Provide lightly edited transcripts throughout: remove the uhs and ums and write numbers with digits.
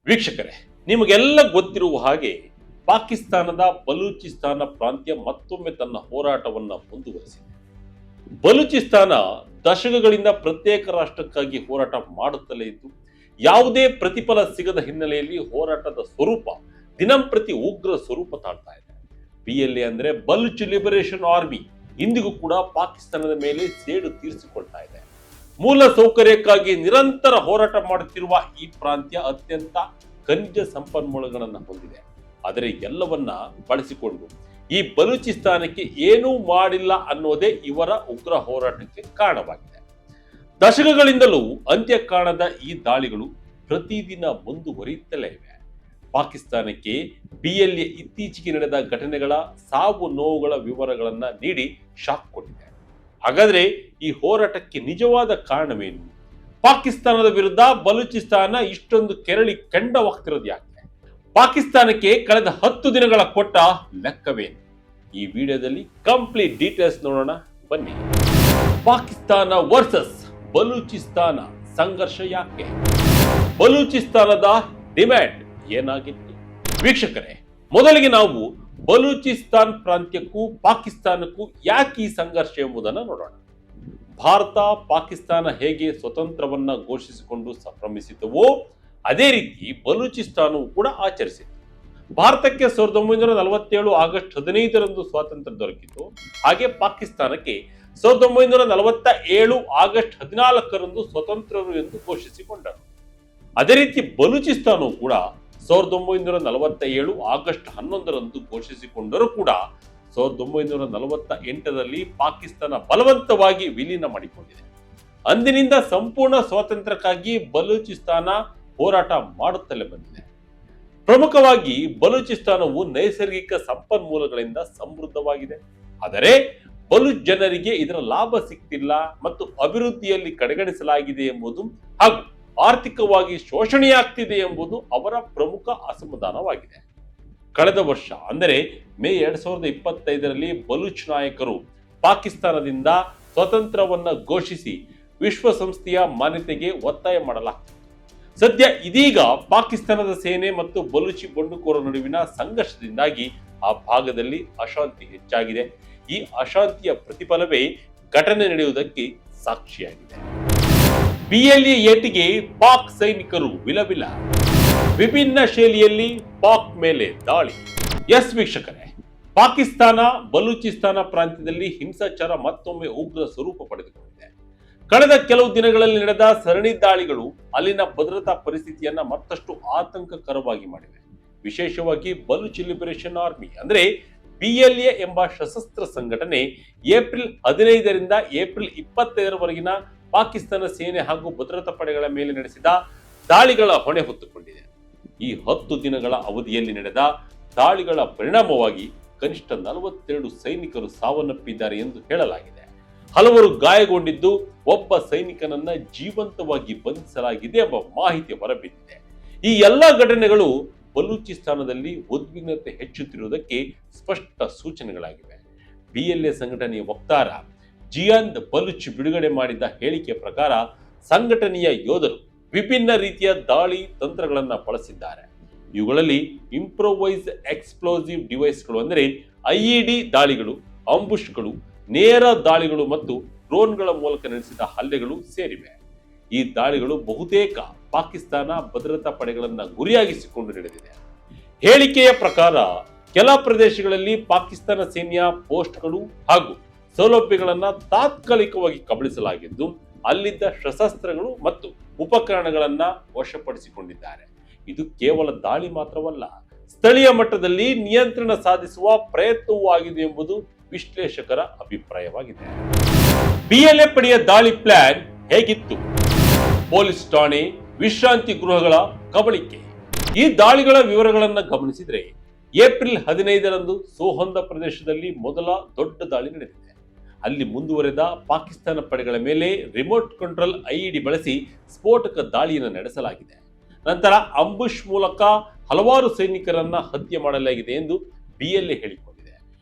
ವೀಕ್ಷಕರೇ, ನಿಮಗೆಲ್ಲ ಗೊತ್ತಿರುವ ಹಾಗೆ ಪಾಕಿಸ್ತಾನದ ಬಲೂಚಿಸ್ತಾನ ಪ್ರಾಂತ್ಯ ಮತ್ತೊಮ್ಮೆ ತನ್ನ ಹೋರಾಟವನ್ನು ಮುಂದುವರಿಸಿದೆ. ಬಲೂಚಿಸ್ತಾನ ದಶಕಗಳಿಂದ ಪ್ರತ್ಯೇಕ ರಾಷ್ಟ್ರಕ್ಕಾಗಿ ಹೋರಾಟ ಮಾಡುತ್ತಲೇ ಇದ್ದು, ಯಾವುದೇ ಪ್ರತಿಫಲ ಸಿಗದ ಹಿನ್ನೆಲೆಯಲ್ಲಿ ಹೋರಾಟದ ಸ್ವರೂಪ ದಿನಂಪ್ರತಿ ಉಗ್ರ ಸ್ವರೂಪ ತಾಳ್ತಾ ಇದೆ. PLA ಅಂದ್ರೆ ಬಲೂಚ್ ಲಿಬರೇಷನ್ ಆರ್ಮಿ ಇಂದಿಗೂ ಕೂಡ ಪಾಕಿಸ್ತಾನದ ಮೇಲೆ ಸೇಡು ತೀರಿಸಿಕೊಳ್ತಾ ಇದೆ. ಮೂಲ ಸೌಕರ್ಯಕ್ಕಾಗಿ ನಿರಂತರ ಹೋರಾಟ ಮಾಡುತ್ತಿರುವ ಈ ಪ್ರಾಂತ್ಯ ಅತ್ಯಂತ ಖನಿಜ ಸಂಪನ್ಮೂಲಗಳನ್ನು ಹೊಂದಿದೆ. ಆದರೆ ಎಲ್ಲವನ್ನ ಬಳಸಿಕೊಂಡು ಈ ಬಲೂಚಿಸ್ತಾನಕ್ಕೆ ಏನೂ ಮಾಡಿಲ್ಲ ಅನ್ನೋದೇ ಇವರ ಉಗ್ರ ಹೋರಾಟಕ್ಕೆ ಕಾರಣವಾಗಿದೆ. ದಶಕಗಳಿಂದಲೂ ಅಂತ್ಯ ಕಾಣದ ಈ ದಾಳಿಗಳು ಪ್ರತಿದಿನ ಮುಂದುವರಿಯುತ್ತಲೇ ಇವೆ. ಪಾಕಿಸ್ತಾನಕ್ಕೆ PLA ಇತ್ತೀಚೆಗೆ ನಡೆದ ಘಟನೆಗಳ ಸಾವು ನೋವುಗಳ ವಿವರಗಳನ್ನ ನೀಡಿ ಶಾಕ್ ಕೊಟ್ಟಿದೆ. ಹಾಗಾದ್ರೆ ಈ ಹೋರಾಟಕ್ಕೆ ನಿಜವಾದ ಕಾರಣವೇನು? ಪಾಕಿಸ್ತಾನದ ವಿರುದ್ಧ ಬಲೂಚಿಸ್ತಾನ ಇಷ್ಟೊಂದು ಕೆರಳಿ ಕೆಂಡವಾಗ್ತಿರೋದು ಯಾಕೆ? ಪಾಕಿಸ್ತಾನಕ್ಕೆ ಕಳೆದ 10 ದಿನಗಳ ಕೊಟ್ಟ ಲೆಕ್ಕವೇನು? ಈ ವಿಡಿಯೋದಲ್ಲಿ ಕಂಪ್ಲೀಟ್ ಡೀಟೇಲ್ಸ್ ನೋಡೋಣ ಬನ್ನಿ. ಪಾಕಿಸ್ತಾನ ವರ್ಸಸ್ ಬಲೂಚಿಸ್ತಾನ ಸಂಘರ್ಷ ಯಾಕೆ? ಬಲೂಚಿಸ್ತಾನದ ಡಿಮ್ಯಾಂಡ್ ಏನಾಗಿತ್ತು? ವೀಕ್ಷಕರೇ, ಮೊದಲಿಗೆ ನಾವು ಬಲೂಚಿಸ್ತಾನ್ ಪ್ರಾಂತ್ಯಕ್ಕೂ ಪಾಕಿಸ್ತಾನಕ್ಕೂ ಯಾಕೆ ಈ ಸಂಘರ್ಷ ಎಂಬುದನ್ನು ನೋಡೋಣ. ಭಾರತ ಪಾಕಿಸ್ತಾನ ಹೇಗೆ ಸ್ವತಂತ್ರವನ್ನ ಘೋಷಿಸಿಕೊಂಡು ಸಂಭ್ರಮಿಸಿದವೋ ಅದೇ ರೀತಿ ಬಲೂಚಿಸ್ತಾನವು ಕೂಡ ಆಚರಿಸಿತು. ಭಾರತಕ್ಕೆ 1947 ಆಗಸ್ಟ್ 15ರಂದು ಸ್ವಾತಂತ್ರ್ಯ ದೊರಕಿತು. ಹಾಗೆ ಪಾಕಿಸ್ತಾನಕ್ಕೆ 1947 ಆಗಸ್ಟ್ 14ರಂದು ಸ್ವತಂತ್ರರು ಎಂದು ಘೋಷಿಸಿಕೊಂಡರು. ಅದೇ ರೀತಿ ಬಲೂಚಿಸ್ತಾನವು ಕೂಡ 1947 ಆಗಸ್ಟ್ 11ರಂದು ಘೋಷಿಸಿಕೊಂಡರೂ ಕೂಡ 1948ರಲ್ಲಿ ಪಾಕಿಸ್ತಾನ ಬಲವಂತವಾಗಿ ವಿಲೀನ ಮಾಡಿಕೊಂಡಿದೆ. ಅಂದಿನಿಂದ ಸಂಪೂರ್ಣ ಸ್ವಾತಂತ್ರ್ಯಕ್ಕಾಗಿ ಬಲೂಚಿಸ್ತಾನ ಹೋರಾಟ ಮಾಡುತ್ತಲೇ ಬಂದಿದೆ. ಪ್ರಮುಖವಾಗಿ ಬಲೂಚಿಸ್ತಾನವು ನೈಸರ್ಗಿಕ ಸಂಪನ್ಮೂಲಗಳಿಂದ ಸಮೃದ್ಧವಾಗಿದೆ. ಆದರೆ ಬಲೂಚ್ ಜನರಿಗೆ ಇದರ ಲಾಭ ಸಿಗ್ತಿಲ್ಲ ಮತ್ತು ಅಭಿವೃದ್ಧಿಯಲ್ಲಿ ಕಡೆಗಣಿಸಲಾಗಿದೆ ಎಂಬುದು ಹಾಗೂ ಆರ್ಥಿಕವಾಗಿ ಶೋಷಣೆಯಾಗ್ತಿದೆ ಎಂಬುದು ಅವರ ಪ್ರಮುಖ ಅಸಮಾಧಾನವಾಗಿದೆ. ಕಳೆದ ವರ್ಷ ಅಂದರೆ ಮೇ 2025ರಲ್ಲಿ ಬಲೂಚ್ ನಾಯಕರು ಪಾಕಿಸ್ತಾನದಿಂದ ಸ್ವತಂತ್ರವನ್ನ ಘೋಷಿಸಿ ವಿಶ್ವಸಂಸ್ಥೆಯ ಮಾನ್ಯತೆಗೆ ಒತ್ತಾಯ ಮಾಡಲಾಗ್ತಿತ್ತು. ಸದ್ಯ ಇದೀಗ ಪಾಕಿಸ್ತಾನದ ಸೇನೆ ಮತ್ತು ಬಲೂಚಿ ಬಂಡುಕೋರರ ನಡುವಿನ ಸಂಘರ್ಷದಿಂದಾಗಿ ಆ ಭಾಗದಲ್ಲಿ ಅಶಾಂತಿ ಹೆಚ್ಚಾಗಿದೆ. ಈ ಅಶಾಂತಿಯ ಪ್ರತಿಫಲವೇ ಘಟನೆ ನಡೆಯುವುದಕ್ಕೆ ಸಾಕ್ಷಿಯಾಗಿದೆ. PLA ಏಟಿಗೆ ಪಾಕ್ ಸೈನಿಕರು ವಿಲವಿಲ, ವಿಭಿನ್ನ ಶೈಲಿಯಲ್ಲಿ ಪಾಕ್ ಮೇಲೆ ದಾಳಿ. ಎಸ್ ವೀಕ್ಷಕರೇ, ಪಾಕಿಸ್ತಾನ ಬಲೂಚಿಸ್ತಾನ ಪ್ರಾಂತ್ಯದಲ್ಲಿ ಹಿಂಸಾಚಾರ ಮತ್ತೊಮ್ಮೆ ಉಗ್ರ ಸ್ವರೂಪ ಪಡೆದುಕೊಂಡಿದೆ. ಕಳೆದ ಕೆಲವು ದಿನಗಳಲ್ಲಿ ನಡೆದ ಸರಣಿ ದಾಳಿಗಳು ಅಲ್ಲಿನ ಭದ್ರತಾ ಪರಿಸ್ಥಿತಿಯನ್ನ ಮತ್ತಷ್ಟು ಆತಂಕಕರವಾಗಿ ಮಾಡಿವೆ. ವಿಶೇಷವಾಗಿ ಬಲೂಚ್ ಲಿಬರೇಷನ್ ಆರ್ಮಿ ಅಂದ್ರೆ PLA ಎಂಬ ಸಶಸ್ತ್ರ ಸಂಘಟನೆ ಏಪ್ರಿಲ್ 15ರಿಂದ ಏಪ್ರಿಲ್ 25ರವರೆಗಿನ ಪಾಕಿಸ್ತಾನ ಸೇನೆ ಹಾಗೂ ಭದ್ರತಾ ಪಡೆಗಳ ಮೇಲೆ ನಡೆಸಿದ ದಾಳಿಗಳ ಹೊಣೆ ಹೊತ್ತುಕೊಂಡಿದೆ. ಈ 10 ದಿನಗಳ ಅವಧಿಯಲ್ಲಿ ನಡೆದ ದಾಳಿಗಳ ಪರಿಣಾಮವಾಗಿ ಕನಿಷ್ಠ 42 ಸೈನಿಕರು ಸಾವನ್ನಪ್ಪಿದ್ದಾರೆ ಎಂದು ಹೇಳಲಾಗಿದೆ. ಹಲವರು ಗಾಯಗೊಂಡಿದ್ದು, ಒಬ್ಬ ಸೈನಿಕನನ್ನ ಜೀವಂತವಾಗಿ ಬಂಧಿಸಲಾಗಿದೆ ಎಂಬ ಮಾಹಿತಿ ಹೊರಬಿದ್ದಿದೆ. ಈ ಎಲ್ಲಾ ಘಟನೆಗಳು ಬಲೂಚಿಸ್ತಾನದಲ್ಲಿ ಉದ್ವಿಗ್ನತೆ ಹೆಚ್ಚುತ್ತಿರುವುದಕ್ಕೆ ಸ್ಪಷ್ಟ ಸೂಚನೆಗಳಾಗಿವೆ. PLA ಸಂಘಟನೆಯ ವಕ್ತಾರ ಜಿಯಾಂದ್ ಬಲೂಚ್ ಬಿಡುಗಡೆ ಮಾಡಿದ ಹೇಳಿಕೆಯ ಪ್ರಕಾರ ಸಂಘಟನೆಯ ಯೋಧರು ವಿಭಿನ್ನ ರೀತಿಯ ದಾಳಿ ತಂತ್ರಗಳನ್ನು ಬಳಸಿದ್ದಾರೆ. ಇವುಗಳಲ್ಲಿ ಇಂಪ್ರೊವೈಸ್ ಎಕ್ಸ್ಪ್ಲೋಸಿವ್ ಡಿವೈಸ್ಗಳು ಅಂದರೆ IED ದಾಳಿಗಳು, ಅಂಬುಷ್ಗಳು, ನೇರ ದಾಳಿಗಳು ಮತ್ತು ಡ್ರೋನ್ಗಳ ಮೂಲಕ ನಡೆಸಿದ ಹಲ್ಲೆಗಳು ಸೇರಿವೆ. ಈ ದಾಳಿಗಳು ಬಹುತೇಕ ಪಾಕಿಸ್ತಾನ ಭದ್ರತಾ ಪಡೆಗಳನ್ನು ಗುರಿಯಾಗಿಸಿಕೊಂಡು ನಡೆದಿದೆ. ಹೇಳಿಕೆಯ ಪ್ರಕಾರ ಕೆಲ ಪ್ರದೇಶಗಳಲ್ಲಿ ಪಾಕಿಸ್ತಾನ ಸೇನೆಯ ಪೋಸ್ಟ್ಗಳು ಹಾಗೂ ಸೌಲಭ್ಯಗಳನ್ನು ತಾತ್ಕಾಲಿಕವಾಗಿ ಕಬಳಿಸಲಾಗಿದ್ದು, ಅಲ್ಲಿದ್ದ ಶಸ್ತ್ರಾಸ್ತ್ರಗಳು ಮತ್ತು ಉಪಕರಣಗಳನ್ನ ವಶಪಡಿಸಿಕೊಂಡಿದ್ದಾರೆ. ಇದು ಕೇವಲ ದಾಳಿ ಮಾತ್ರವಲ್ಲ, ಸ್ಥಳೀಯ ಮಟ್ಟದಲ್ಲಿ ನಿಯಂತ್ರಣ ಸಾಧಿಸುವ ಪ್ರಯತ್ನವೂ ಆಗಿದೆ ಎಂಬುದು ವಿಶ್ಲೇಷಕರ ಅಭಿಪ್ರಾಯವಾಗಿದೆ. PLA ಪಡೆಯ ದಾಳಿ ಪ್ಲಾನ್ ಹೇಗಿತ್ತು? ಪೊಲೀಸ್ ಠಾಣೆ, ವಿಶ್ರಾಂತಿ ಗೃಹಗಳ ಕಬಳಿಕೆ. ಈ ದಾಳಿಗಳ ವಿವರಗಳನ್ನು ಗಮನಿಸಿದರೆ ಏಪ್ರಿಲ್ 15ರಂದು ಸೋಹಂದ ಪ್ರದೇಶದಲ್ಲಿ ಮೊದಲ ದೊಡ್ಡ ದಾಳಿ ನಡೆದಿದೆ. ಅಲ್ಲಿ ಮುಂದುವರೆದ ಪಾಕಿಸ್ತಾನ ಪಡೆಗಳ ಮೇಲೆ ರಿಮೋಟ್ ಕಂಟ್ರೋಲ್ IED ಬಳಸಿ ಸ್ಫೋಟಕ ದಾಳಿಯನ್ನು ನಡೆಸಲಾಗಿದೆ. ನಂತರ ಅಂಬುಷ್ ಮೂಲಕ ಹಲವಾರು ಸೈನಿಕರನ್ನ ಹತ್ಯೆ ಮಾಡಲಾಗಿದೆ ಎಂದು PLA ಹೇಳಿಕೊಂಡಿದೆ.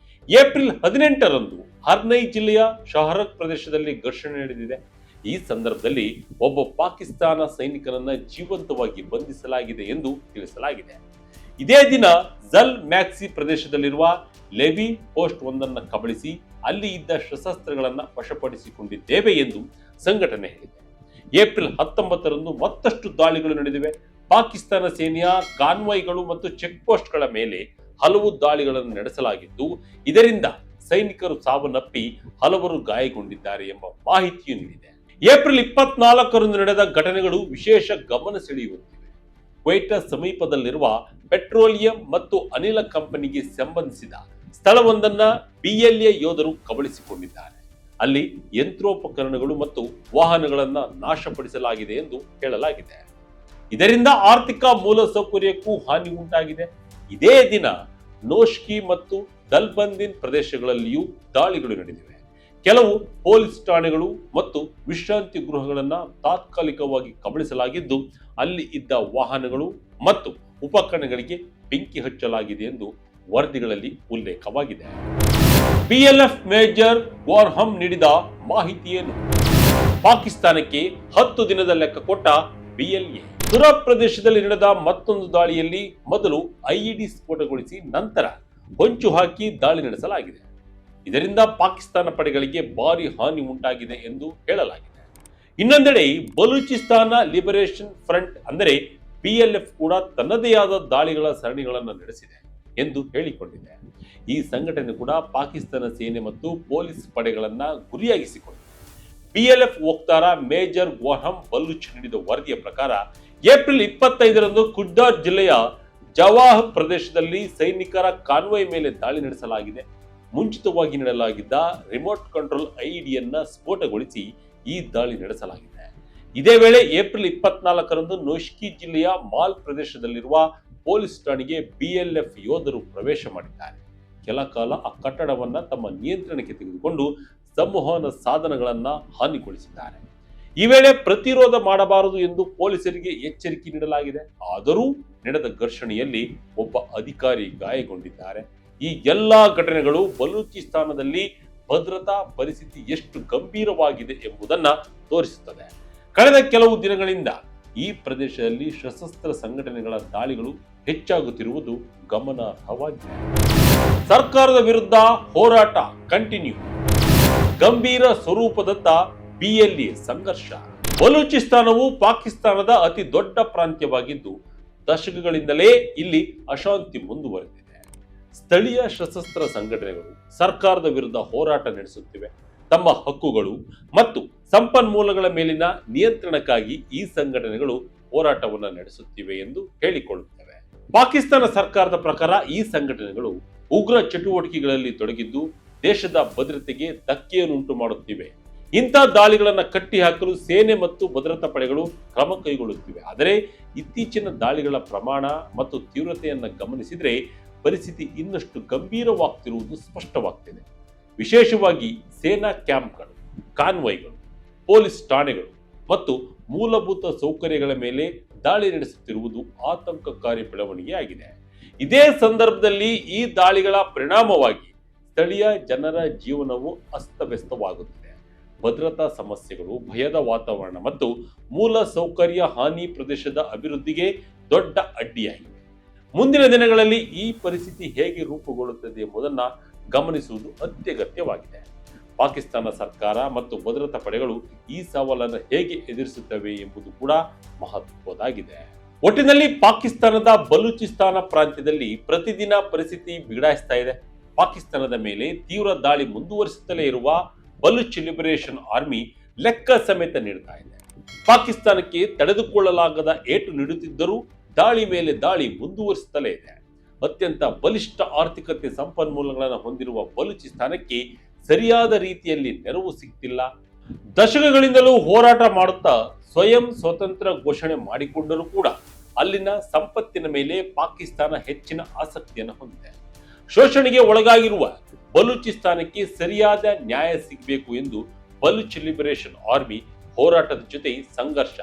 ಏಪ್ರಿಲ್ 18ರಂದು ಹರ್ನೈ ಜಿಲ್ಲೆಯ ಶಹರಕ್ ಪ್ರದೇಶದಲ್ಲಿ ಘರ್ಷಣೆ ನಡೆದಿದೆ. ಈ ಸಂದರ್ಭದಲ್ಲಿ ಒಬ್ಬ ಪಾಕಿಸ್ತಾನ ಸೈನಿಕನನ್ನ ಜೀವಂತವಾಗಿ ಬಂಧಿಸಲಾಗಿದೆ ಎಂದು ತಿಳಿಸಲಾಗಿದೆ. ಇದೇ ದಿನ ಜಲ್ ಮ್ಯಾಕ್ಸಿ ಪ್ರದೇಶದಲ್ಲಿರುವ ಲೆವಿ ಪೋಸ್ಟ್ ಒಂದನ್ನು ಕಬಳಿಸಿ ಅಲ್ಲಿ ಇದ್ದ ಶಸ್ತ್ರಾಸ್ತ್ರಗಳನ್ನು ವಶಪಡಿಸಿಕೊಂಡಿದ್ದೇವೆ ಎಂದು ಸಂಘಟನೆ ಹೇಳಿದೆ. ಏಪ್ರಿಲ್ 19ರಂದು ಮತ್ತಷ್ಟು ದಾಳಿಗಳು ನಡೆದಿವೆ. ಪಾಕಿಸ್ತಾನ ಸೇನೆಯ ಕಾನ್ವಾಯ್ಗಳು ಮತ್ತು ಚೆಕ್ ಪೋಸ್ಟ್ಗಳ ಮೇಲೆ ಹಲವು ದಾಳಿಗಳನ್ನು ನಡೆಸಲಾಗಿದ್ದು, ಇದರಿಂದ ಸೈನಿಕರು ಸಾವನ್ನಪ್ಪಿ ಹಲವರು ಗಾಯಗೊಂಡಿದ್ದಾರೆ ಎಂಬ ಮಾಹಿತಿಯೂ ನೀಡಿದೆ. ಏಪ್ರಿಲ್ 24ರಂದು ನಡೆದ ಘಟನೆಗಳು ವಿಶೇಷ ಗಮನ ಸೆಳೆಯುತ್ತಿವೆ. ಕ್ವೆಟಾ ಸಮೀಪದಲ್ಲಿರುವ ಪೆಟ್ರೋಲಿಯಂ ಮತ್ತು ಅನಿಲ ಕಂಪನಿಗೆ ಸಂಬಂಧಿಸಿದ ಸ್ಥಳವೊಂದನ್ನ PLA ಯೋಧರು ಕಬಳಿಸಿಕೊಂಡಿದ್ದಾರೆ. ಅಲ್ಲಿ ಯಂತ್ರೋಪಕರಣಗಳು ಮತ್ತು ವಾಹನಗಳನ್ನ ನಾಶಪಡಿಸಲಾಗಿದೆ ಎಂದು ಹೇಳಲಾಗಿದೆ. ಇದರಿಂದ ಆರ್ಥಿಕ ಮೂಲಸೌಕರ್ಯಕ್ಕೂ ಹಾನಿ ಉಂಟಾಗಿದೆ. ಇದೇ ದಿನ ನೋಶ್ಕಿ ಮತ್ತು ದಲ್ಬಂದಿನ್ ಪ್ರದೇಶಗಳಲ್ಲಿಯೂ ದಾಳಿಗಳು ನಡೆದಿವೆ. ಕೆಲವು ಪೊಲೀಸ್ ಠಾಣೆಗಳು ಮತ್ತು ವಿಶ್ರಾಂತಿ ಗೃಹಗಳನ್ನು ತಾತ್ಕಾಲಿಕವಾಗಿ ಕಬಳಿಸಲಾಗಿದ್ದು, ಅಲ್ಲಿ ಇದ್ದ ವಾಹನಗಳು ಮತ್ತು ಉಪಕರಣಗಳಿಗೆ ಬೆಂಕಿ ಹಚ್ಚಲಾಗಿದೆ ಎಂದು ವರದಿಗಳಲ್ಲಿ ಉಲ್ಲೇಖವಾಗಿದೆ. PLF ಮೇಜರ್ ಗೋರ್ಹಮ್ ನೀಡಿದ ಮಾಹಿತಿಯೇನು? ಪಾಕಿಸ್ತಾನಕ್ಕೆ 10 ದಿನದ ಲೆಕ್ಕ ಕೊಟ್ಟ PLA. ತುರಾ ಪ್ರದೇಶದಲ್ಲಿ ನಡೆದ ಮತ್ತೊಂದು ದಾಳಿಯಲ್ಲಿ ಮೊದಲು IED ಸ್ಫೋಟಗೊಳಿಸಿ ನಂತರ ಹೊಂಚು ಹಾಕಿ ದಾಳಿ ನಡೆಸಲಾಗಿದೆ. ಇದರಿಂದ ಪಾಕಿಸ್ತಾನ ಪಡೆಗಳಿಗೆ ಭಾರಿ ಹಾನಿ ಉಂಟಾಗಿದೆ ಎಂದು ಹೇಳಲಾಗಿದೆ. ಇನ್ನೊಂದೆಡೆ ಬಲೂಚಿಸ್ತಾನ ಲಿಬರೇಷನ್ ಫ್ರಂಟ್ ಅಂದರೆ PLF ಕೂಡ ತನ್ನದೇ ಆದ ದಾಳಿಗಳ ಸರಣಿಗಳನ್ನು ನಡೆಸಿದೆ ಎಂದು ಹೇಳಿಕೊಂಡಿದೆ. ಈ ಸಂಘಟನೆ ಕೂಡ ಪಾಕಿಸ್ತಾನ ಸೇನೆ ಮತ್ತು ಪೊಲೀಸ್ ಪಡೆಗಳನ್ನ ಗುರಿಯಾಗಿಸಿಕೊಂಡಿದೆ. PLF ವಕ್ತಾರ ಮೇಜರ್ ಗೋರ್ಹಮ್ ಬಲೂಚ್ ನೀಡಿದ ವರದಿಯ ಪ್ರಕಾರ ಏಪ್ರಿಲ್ 25ರಂದು ಕುಡ್ದಾರ್ ಜಿಲ್ಲೆಯ ಜವಾಹ್ ಪ್ರದೇಶದಲ್ಲಿ ಸೈನಿಕರ ಕಾನ್ವಾಯ್ ಮೇಲೆ ದಾಳಿ ನಡೆಸಲಾಗಿದೆ. ಮುಂಚಿತವಾಗಿ ನೀಡಲಾಗಿದ್ದ ರಿಮೋಟ್ ಕಂಟ್ರೋಲ್ IEDಯನ್ನ ಸ್ಫೋಟಗೊಳಿಸಿ ಈ ದಾಳಿ ನಡೆಸಲಾಗಿದೆ. ಇದೇ ವೇಳೆ ಏಪ್ರಿಲ್ 24ರಂದು ನೋಶ್ಕಿ ಜಿಲ್ಲೆಯ ಮಾಲ್ ಪ್ರದೇಶದಲ್ಲಿರುವ ಪೊಲೀಸ್ ಠಾಣೆಗೆ PLF ಯೋಧರು ಪ್ರವೇಶ ಮಾಡಿದ್ದಾರೆ. ಕೆಲ ಕಾಲ ಆ ಕಟ್ಟಡವನ್ನ ತಮ್ಮ ನಿಯಂತ್ರಣಕ್ಕೆ ತೆಗೆದುಕೊಂಡು ಸಂವಹನ ಸಾಧನಗಳನ್ನ ಹಾನಿಗೊಳಿಸಿದ್ದಾರೆ. ಈ ವೇಳೆ ಪ್ರತಿರೋಧ ಮಾಡಬಾರದು ಎಂದು ಪೊಲೀಸರಿಗೆ ಎಚ್ಚರಿಕೆ ನೀಡಲಾಗಿದೆ. ಆದರೂ ನಡೆದ ಘರ್ಷಣೆಯಲ್ಲಿ ಒಬ್ಬ ಅಧಿಕಾರಿ ಗಾಯಗೊಂಡಿದ್ದಾರೆ. ಈ ಎಲ್ಲಾ ಘಟನೆಗಳು ಬಲೂಚಿಸ್ತಾನದಲ್ಲಿ ಭದ್ರತಾ ಪರಿಸ್ಥಿತಿ ಎಷ್ಟು ಗಂಭೀರವಾಗಿದೆ ಎಂಬುದನ್ನ ತೋರಿಸುತ್ತದೆ. ಕಳೆದ ಕೆಲವು ದಿನಗಳಿಂದ ಈ ಪ್ರದೇಶದಲ್ಲಿ ಸಶಸ್ತ್ರ ಸಂಘಟನೆಗಳ ದಾಳಿಗಳು ಹೆಚ್ಚಾಗುತ್ತಿರುವುದು ಗಮನಾರ್ಹವಾಗಿದೆ. ಸರ್ಕಾರದ ವಿರುದ್ಧ ಹೋರಾಟ ಕಂಟಿನ್ಯೂ. ಗಂಭೀರ ಸ್ವರೂಪದತ್ತ PLA ಸಂಘರ್ಷ. ಬಲೂಚಿಸ್ತಾನವು ಪಾಕಿಸ್ತಾನದ ಅತಿ ದೊಡ್ಡ ಪ್ರಾಂತ್ಯವಾಗಿದ್ದು, ದಶಕಗಳಿಂದಲೇ ಇಲ್ಲಿ ಅಶಾಂತಿ ಮುಂದುವರೆದಿದೆ. ಸ್ಥಳೀಯ ಸಶಸ್ತ್ರ ಸಂಘಟನೆಗಳು ಸರ್ಕಾರದ ವಿರುದ್ಧ ಹೋರಾಟ ನಡೆಸುತ್ತಿವೆ. ತಮ್ಮ ಹಕ್ಕುಗಳು ಮತ್ತು ಸಂಪನ್ಮೂಲಗಳ ಮೇಲಿನ ನಿಯಂತ್ರಣಕ್ಕಾಗಿ ಈ ಸಂಘಟನೆಗಳು ಹೋರಾಟವನ್ನು ನಡೆಸುತ್ತಿವೆ ಎಂದು ಹೇಳಿಕೊಳ್ಳುತ್ತವೆ. ಪಾಕಿಸ್ತಾನ ಸರ್ಕಾರದ ಪ್ರಕಾರ ಈ ಸಂಘಟನೆಗಳು ಉಗ್ರ ಚಟುವಟಿಕೆಗಳಲ್ಲಿ ತೊಡಗಿದ್ದು ದೇಶದ ಭದ್ರತೆಗೆ ಧಕ್ಕೆಯನ್ನುಂಟು ಮಾಡುತ್ತಿವೆ. ಇಂಥ ದಾಳಿಗಳನ್ನು ಕಟ್ಟಿ ಹಾಕಲು ಸೇನೆ ಮತ್ತು ಭದ್ರತಾ ಪಡೆಗಳು ಕ್ರಮ ಕೈಗೊಳ್ಳುತ್ತಿವೆ. ಆದರೆ ಇತ್ತೀಚಿನ ದಾಳಿಗಳ ಪ್ರಮಾಣ ಮತ್ತು ತೀವ್ರತೆಯನ್ನು ಗಮನಿಸಿದರೆ ಪರಿಸ್ಥಿತಿ ಇನ್ನಷ್ಟು ಗಂಭೀರವಾಗ್ತಿರುವುದು ಸ್ಪಷ್ಟವಾಗ್ತಿದೆ. ವಿಶೇಷವಾಗಿ ಸೇನಾ ಕ್ಯಾಂಪ್ಗಳು, ಕಾನ್ವಾಯ್ಗಳು, ಪೊಲೀಸ್ ಠಾಣೆಗಳು ಮತ್ತು ಮೂಲಭೂತ ಸೌಕರ್ಯಗಳ ಮೇಲೆ ದಾಳಿ ನಡೆಸುತ್ತಿರುವುದು ಆತಂಕಕಾರಿ ಬೆಳವಣಿಗೆಯಾಗಿದೆ. ಇದೇ ಸಂದರ್ಭದಲ್ಲಿ ಈ ದಾಳಿಗಳ ಪರಿಣಾಮವಾಗಿ ಸ್ಥಳೀಯ ಜನರ ಜೀವನವು ಅಸ್ತವ್ಯಸ್ತವಾಗುತ್ತಿದೆ. ಭದ್ರತಾ ಸಮಸ್ಯೆಗಳು, ಭಯದ ವಾತಾವರಣ ಮತ್ತು ಮೂಲ ಸೌಕರ್ಯ ಹಾನಿ ಪ್ರದೇಶದ ಅಭಿವೃದ್ಧಿಗೆ ದೊಡ್ಡ ಅಡ್ಡಿಯಾಗಿವೆ. ಮುಂದಿನ ದಿನಗಳಲ್ಲಿ ಈ ಪರಿಸ್ಥಿತಿ ಹೇಗೆ ರೂಪುಗೊಳ್ಳುತ್ತದೆ ಎಂಬುದನ್ನು ಗಮನಿಸುವುದು ಅತ್ಯಗತ್ಯವಾಗಿದೆ. ಪಾಕಿಸ್ತಾನ ಸರ್ಕಾರ ಮತ್ತು ಭದ್ರತಾ ಪಡೆಗಳು ಈ ಸವಾಲನ್ನು ಹೇಗೆ ಎದುರಿಸುತ್ತವೆ ಎಂಬುದು ಕೂಡ ಮಹತ್ವದಾಗಿದೆ. ಒಟ್ಟಿನಲ್ಲಿ ಪಾಕಿಸ್ತಾನದ ಬಲೂಚಿಸ್ತಾನ ಪ್ರಾಂತ್ಯದಲ್ಲಿ ಪ್ರತಿದಿನ ಪರಿಸ್ಥಿತಿ ಬಿಗಡಾಯಿಸ್ತಾ ಇದೆ. ಪಾಕಿಸ್ತಾನದ ಮೇಲೆ ತೀವ್ರ ದಾಳಿ ಮುಂದುವರಿಸುತ್ತಲೇ ಇರುವ ಬಲೂಚ್ ಲಿಬರೇಷನ್ ಆರ್ಮಿ ಲೆಕ್ಕ ಸಮೇತ ನೀಡ್ತಾ ಇದೆ. ಪಾಕಿಸ್ತಾನಕ್ಕೆ ತಡೆದುಕೊಳ್ಳಲಾಗದ ಏಟು ನೀಡುತ್ತಿದ್ದರೂ ದಾಳಿ ಮೇಲೆ ದಾಳಿ ಮುಂದುವರಿಸುತ್ತಲೇ ಇದೆ. ಅತ್ಯಂತ ಬಲಿಷ್ಠ ಆರ್ಥಿಕತೆ ಸಂಪನ್ಮೂಲಗಳನ್ನು ಹೊಂದಿರುವ ಬಲೂಚಿಸ್ತಾನಕ್ಕೆ ಸರಿಯಾದ ರೀತಿಯಲ್ಲಿ ನೆರವು ಸಿಗ್ತಿಲ್ಲ. ದಶಕಗಳಿಂದಲೂ ಹೋರಾಟ ಮಾಡುತ್ತಾ ಸ್ವಯಂ ಸ್ವತಂತ್ರ ಘೋಷಣೆ ಮಾಡಿಕೊಂಡರೂ ಕೂಡ ಅಲ್ಲಿನ ಸಂಪತ್ತಿನ ಮೇಲೆ ಪಾಕಿಸ್ತಾನ ಹೆಚ್ಚಿನ ಆಸಕ್ತಿಯನ್ನು ಹೊಂದಿದೆ. ಶೋಷಣೆಗೆ ಒಳಗಾಗಿರುವ ಬಲೂಚಿಸ್ತಾನಕ್ಕೆ ಸರಿಯಾದ ನ್ಯಾಯ ಸಿಗಬೇಕು ಎಂದು ಬಲೂಚ್ ಲಿಬರೇಷನ್ ಆರ್ಮಿ ಹೋರಾಟದ ಜೊತೆ ಸಂಘರ್ಷ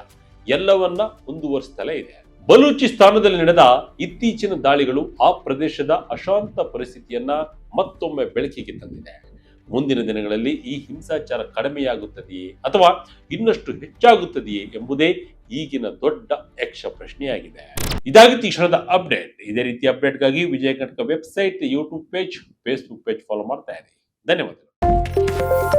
ಎಲ್ಲವನ್ನ ಮುಂದುವರಿಸುತ್ತಲೇ ಇದೆ. ಬಲೂಚಿಸ್ತಾನದಲ್ಲಿ ನಡೆದ ಇತ್ತೀಚಿನ ದಾಳಿಗಳು ಆ ಪ್ರದೇಶದ ಅಶಾಂತ ಪರಿಸ್ಥಿತಿಯನ್ನ ಮತ್ತೊಮ್ಮೆ ಬೆಳಕಿಗೆ ತಂದಿದೆ. ಮುಂದಿನ ದಿನಗಳಲ್ಲಿ ಈ ಹಿಂಸಾಚಾರ ಕಡಿಮೆಯಾಗುತ್ತದೆಯೇ ಅಥವಾ ಇನ್ನಷ್ಟು ಹೆಚ್ಚಾಗುತ್ತದೆಯೇ ಎಂಬುದೇ ಈಗಿನ ದೊಡ್ಡ ಯಕ್ಷ ಪ್ರಶ್ನೆಯಾಗಿದೆ. ಇದಾಗಿತ್ತು ಈ ಕ್ಷಣದ ಅಪ್ಡೇಟ್. ಇದೇ ರೀತಿ ಅಪ್ಡೇಟ್ಗಾಗಿ Vijaya Karnataka website, YouTube page, Facebook page follow ಮಾಡ್ತಾ ಇರಿ. ಧನ್ಯವಾದಗಳು.